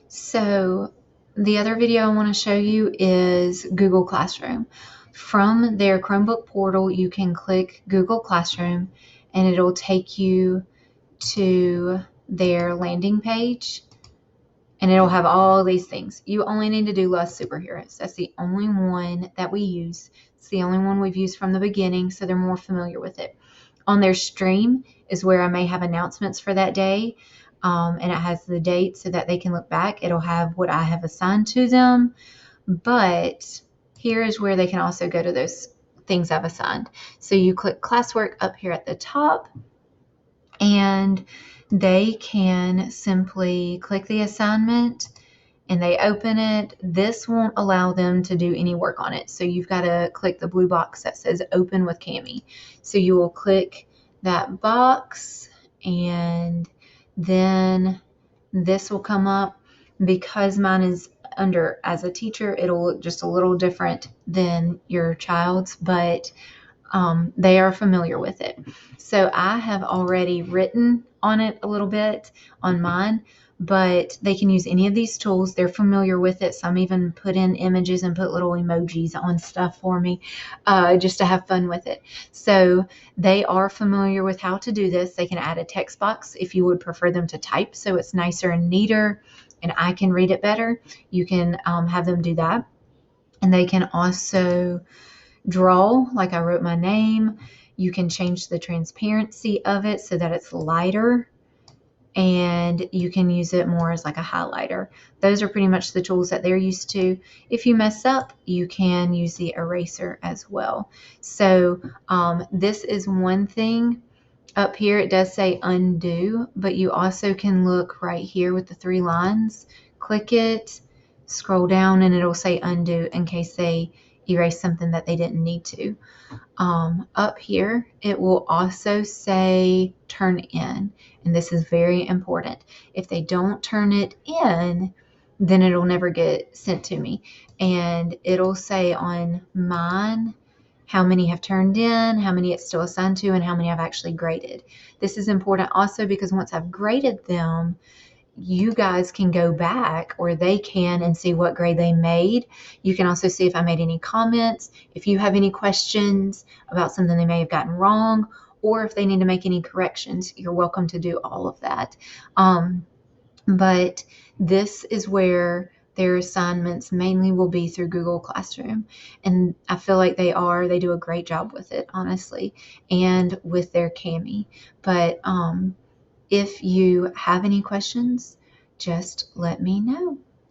So the other video I want to show you is Google Classroom. From their Chromebook portal, you can click Google Classroom and it'll take you to their landing page, and it'll have all these things. You only need to do Lust Superheroes. That's the only one that we use. It's the only one we've used from the beginning, so they're more familiar with it. On their stream is where I may have announcements for that day, and it has the date so that they can look back. It'll have what I have assigned to them, but here is where they can also go to those things I've assigned. So you click classwork up here at the top, and they can simply click the assignment and they open it. This won't allow them to do any work on it. So you've got to click the blue box that says open with Kami. So you will click that box and then this will come up. Because mine is under as a teacher, it'll look just a little different than your child's, but they are familiar with it. So I have already written on it a little bit on mine, but they can use any of these tools. They're familiar with it. Some even put in images and put little emojis on stuff for me just to have fun with it. So they are familiar with how to do this. They can add a text box if you would prefer them to type so it's nicer and neater and I can read it better. You can have them do that. And they can also draw, like I wrote my name. You can change the transparency of it so that it's lighter, and you can use it more as like a highlighter. Those are pretty much the tools that they're used to. If you mess up, you can use the eraser as well. So this is one thing. Up here it does say undo, but you also can look right here with the 3 lines, click it, scroll down, and it'll say undo in case they erase something that they didn't need to. Up here, it will also say turn in, and this is very important. If they don't turn it in, then it'll never get sent to me. And it'll say on mine how many have turned in, how many it's still assigned to, and how many I've actually graded. This is important also because once I've graded them, you guys can go back, or they can, and see what grade they made. You can also see if I made any comments, if you have any questions about something they may have gotten wrong, or if they need to make any corrections. You're welcome to do all of that. But this is where their assignments mainly will be through Google Classroom. And I feel like they do a great job with it, honestly, and with their Kami. But if you have any questions, just let me know.